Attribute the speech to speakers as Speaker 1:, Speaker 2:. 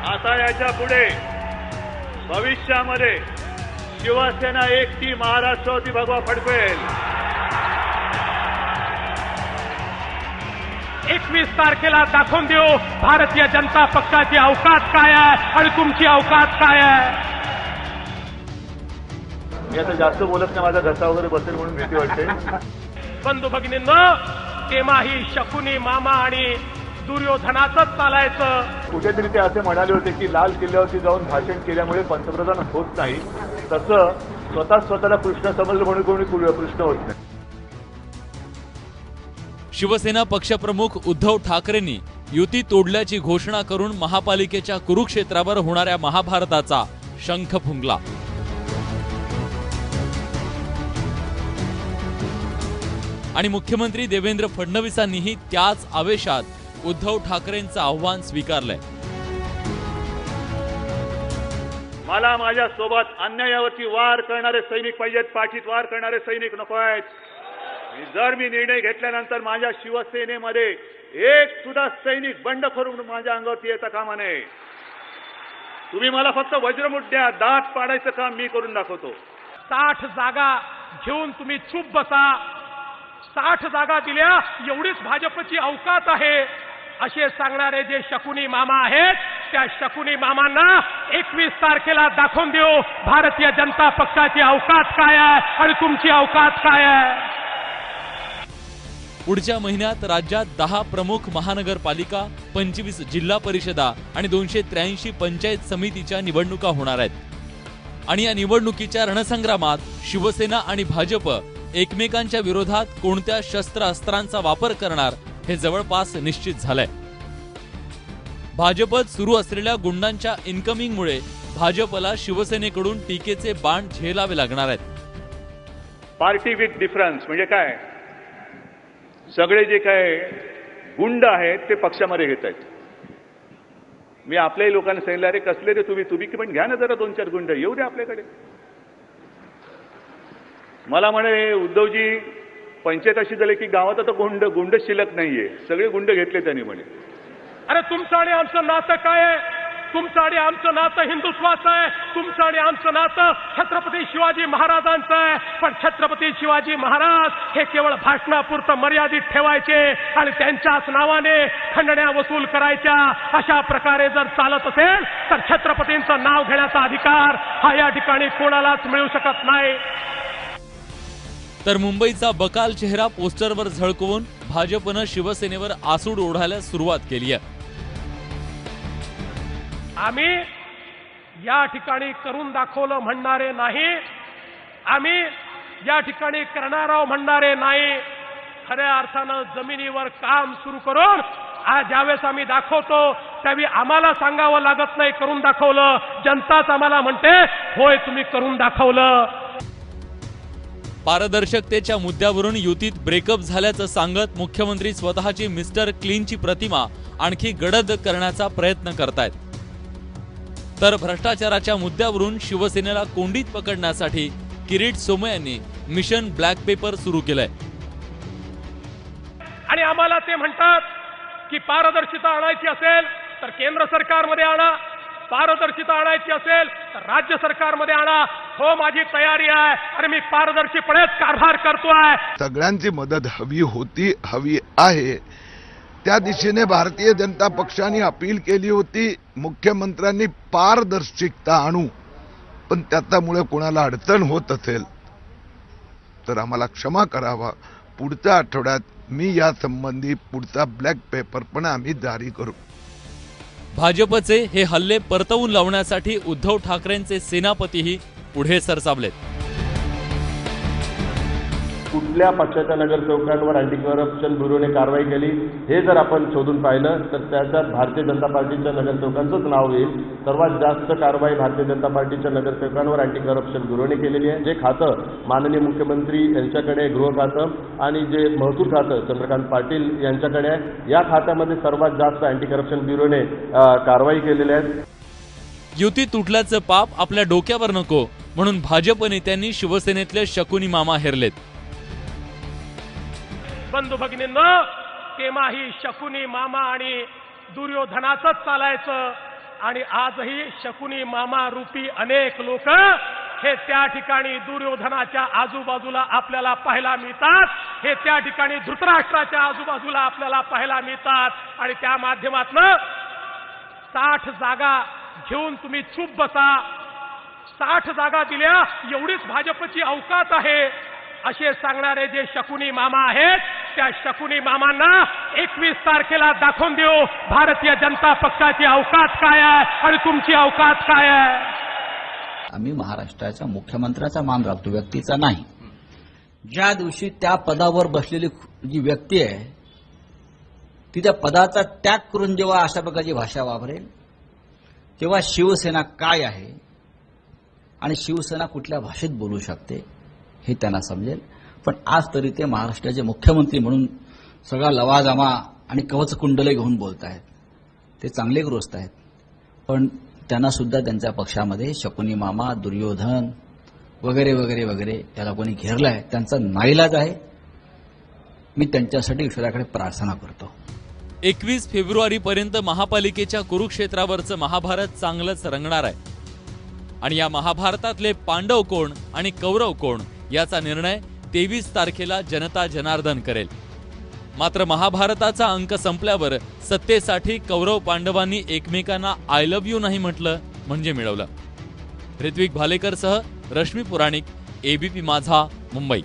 Speaker 1: आता याच्या पुढे भविष्यामध्ये शिवसेना एकटी महाराष्ट्रावरती भगवा फडकवेल।
Speaker 2: 21 तारखेला दाखवून देऊ भारतीय जनता पक्षाची अवकात काय आहे आणि तुमची अवकात काय आहे।
Speaker 1: मी आता जास्त बोलत नाही, माझा घसा वगैरे बसेल म्हणून भीती वाटते।
Speaker 2: बंधू भगिनींनो, तेव्हाही शकुनी मामा आणि दुर्योधनाचंच चालायचं।
Speaker 1: कुठेतरी ते असे म्हणाले होते की लाल किल्ल्यावरती जाऊन भाषण केल्यामुळे पंतप्रधान होत नाही, तसं स्वतःला कृष्ण समजलं म्हणून कोणी कृष्ण होत नाही।
Speaker 3: शिवसेना पक्षप्रमुख उद्धव ठाकरेंनी युती तोडल्याची घोषणा करून महापालिकेच्या कुरुक्षेत्रावर होणाऱ्या महाभारताचा शंख फुंकला। आणि मुख्यमंत्री देवेंद्र फडणवीसांनीही त्याच आवेशात उद्धव ठाकरेंचं आव्हान स्वीकारलंय।
Speaker 1: मला माझ्या सोबत अन्यायावरती वार करणारे सैनिक पाहिजेत, पाठीत वार करणारे सैनिक नको आहेत। जर मी निर्णय घेतल्यानंतर माझ्या शिवसेनेमध्ये एक सुद्धा सैनिक बंडखोर म्हणून माझ्या अंगावरती येता कामा नये। तुम्ही मला फक्त वज्रमुठ्या दात पाडायचं काम मी करून दाखवतो।
Speaker 2: 60 जागा घेऊन तुम्ही चूप बसा, 60 जागा दिल्या एवढीच भाजपची अवकात आहे असे सांगणारे जे शकुनी मामा आहेत, त्या शकुनी मामांना 21 तारखेला दाखवून देऊ भारतीय जनता पक्षाची अवकात काय आहे आणि तुमची अवकात काय आहे।
Speaker 3: पुढच्या महिन्यात राज्यात 10 प्रमुख महानगरपालिका, 25 जिल्हा परिषदा आणि 283 पंचायत समितीच्या निवडणुका होणार आहेत। आणि या निवडणुकीच्या रणसंग्रामात शिवसेना आणि भाजप एकमेकांच्या विरोधात कोणत्या शस्त्रास्त्रांचा वापर करणार हे जवळपास निश्चित झालंय। भाजपत सुरू असलेल्या गुंडांच्या इन्कमिंगमुळे भाजपला शिवसेनेकडून टीकेचे बाण झेलावे लागणार आहेत।
Speaker 1: पार्टी विथ डिफरन्स म्हणजे काय? सगळे जे काय गुंड आहेत ते पक्षामध्ये घेत आहेत। मी आपल्याही लोकांना सांगितलं, अरे कसले रे तुम्ही पण घ्या ना जरा 2-4 गुंड येऊ दे आपल्याकडे। मला म्हणे उद्धवजी पंचायत अशी झाली की गावात आता गुंड शिल्लक नाहीये, सगळे गुंड घेतले त्यांनी म्हणे।
Speaker 2: अरे तुमचं आणि आमचं नातं काय आहे? तुमचं आणि आमचं नातं हिंदुत्वाचं आहे, तुमचं आणि आमचं नातं छत्रपती शिवाजी महाराजांचं आहे। पण छत्रपती शिवाजी महाराज हे केवळ भाषणापुरतं मर्यादित ठेवायचे आणि त्यांच्याच नावाने खंडण्या वसूल करायच्या। अशा प्रकारे जर चालत असेल तर छत्रपतींचं नाव घेण्याचा अधिकार हा या ठिकाणी कोणालाच मिळू शकत नाही।
Speaker 3: तर मुंबईचा बकाल चेहरा पोस्टरवर झळकवून भाजपनं शिवसेनेवर आसूड ओढायला सुरुवात केली आहे।
Speaker 2: आम्ही या ठिकाणी करून दाखवलं म्हणणारे नाही, आम्ही या ठिकाणी करणार आहोत म्हणणारे नाही। खऱ्या अर्थानं जमिनीवर काम सुरू करून आज ज्यावेळेस आम्ही दाखवतो त्यावेळी आम्हाला सांगावं लागत नाही करून दाखवलं, जनताच आम्हाला म्हणते होय तुम्ही करून दाखवलं।
Speaker 3: पारदर्शकतेच्या मुद्द्यावरून युतीत ब्रेकअप झाल्याचं सांगत मुख्यमंत्री स्वतःची मिस्टर क्लीनची प्रतिमा आणखी गडद करण्याचा प्रयत्न करतायत। तर भ्रष्टाचाराच्या मुद्द्यावरून शिवसेनेला कोंडीत पकडण्यासाठी किरीट सोमय्या यांनी मिशन ब्लॅक पेपर सुरू केलंय।
Speaker 2: आणि आम्हाला ते म्हणतात की पारदर्शिता आणायची असेल तर केंद्र सरकारमध्ये आणा, पारदर्शिता आणायची असेल तर राज्य सरकारमध्ये आणा। हो माझी तयारी आहे आणि मी पारदर्शीपणेच कारभार करतोय।
Speaker 4: सगळ्यांची मदत हवी आहे त्या दिशेने भारतीय जनता पक्षाने अपील केली होती। मुख्यमंत्र्यांनी पारदर्शकता आणू, पण त्यामुळे कोणाला अडचण होत असेल तर आम्हाला क्षमा करावा। पुढच्या आठवड्यात मी या संबंधी पुढचा ब्लॅक पेपर पण आम्ही जारी करू।
Speaker 3: भाजपचे हे हल्ले परतवून लावण्यासाठी उद्धव ठाकरेंचे सेनापतीही पुढे सरसावलेत।
Speaker 5: कुठल्या पक्षाच्या नगरसेवकांवर अँटी करप्शन ब्युरोने कारवाई केली हे जर आपण शोधून पाहिलं तर त्याच्यात भारतीय जनता पार्टीच्या नगरसेवकांचंच नाव येईल। सर्वात जास्त कारवाई भारतीय जनता पार्टीच्या नगरसेवकांवर अँटी करप्शन ब्युरोने केलेली आहे। जे खातं माननीय मुख्यमंत्री यांच्याकडे गृह खातं आणि जे महसूल खातं चंद्रकांत पाटील यांच्याकडे आहे, या खात्यामध्ये सर्वात जास्त अँटी करप्शन ब्युरोने कारवाई केलेली आहे।
Speaker 3: युती तुटल्याचं पाप आपल्या डोक्यावर नको म्हणून भाजप नेत्यांनी शिवसेनेतले शकुनी मामा हेरलेत।
Speaker 2: बंधू भगिनींनो, तेव्हाही शकुनी मामा आणि दुर्योधनाचंच चालायचं। आणि आजही शकुनी मामा रूपी अनेक लोक हे त्या ठिकाणी दुर्योधनाच्या आजूबाजूला आपल्याला पाहायला मिळतात, हे त्या ठिकाणी धृतराष्ट्राच्या आजूबाजूला आपल्याला पाहायला मिळतात। आणि त्या माध्यमातून 60 जागा घेऊन तुम्ही चूप बसा, 60 जागा दिल्या एवढीच भाजपची अवकात आहे असे सांगणारे जे शकुनी मामा आहेत, त्या शकुनी मामांना 21 तारखेला दाखवून देऊ भारतीय जनता पक्षाची अवकात काय आहे आणि तुमची अवकात काय आहे।
Speaker 6: आम्ही महाराष्ट्राच्या मुख्यमंत्र्याचा मान राखतो, व्यक्तीचा नाही। ज्या दिवशी त्या पदावर बसलेली जी व्यक्ती आहे ती त्या पदाचा त्याग करून जेव्हा अशा प्रकारची भाषा वापरेल तेव्हा शिवसेना काय आहे आणि शिवसेना कुठल्या भाषेत बोलू शकते हे त्यांना समजेल। पण आज तरी ते महाराष्ट्राचे मुख्यमंत्री म्हणून सगळा लवाजमा आणि कवचकुंडले घेऊन बोलत आहेत, ते चांगले ग्रस्त आहेत। पण त्यांना सुद्धा त्यांच्या पक्षामध्ये शकुनी मामा, दुर्योधन वगैरे वगैरे वगैरे या लोकांनी घेरलं आहे, त्यांचा नाईलाज आहे। मी त्यांच्यासाठी ईश्वराकडे प्रार्थना करतो।
Speaker 3: 21 फेब्रुवारीपर्यंत महापालिकेच्या कुरुक्षेत्रावरचं महाभारत चांगलंच रंगणार आहे आणि या महाभारतातले पांडव कोण आणि कौरव कोण याचा निर्णय 23 तारखेला जनता जनार्दन करेल। मात्र महाभारताचा अंक संपल्यावर सत्तेसाठी कौरव पांडवांनी एकमेकांना आय लव्ह यू नाही म्हटलं म्हणजे मिळवलं। ऋत्विक भालेकरसह रश्मी पुराणिक, एबीपी माझा, मुंबई।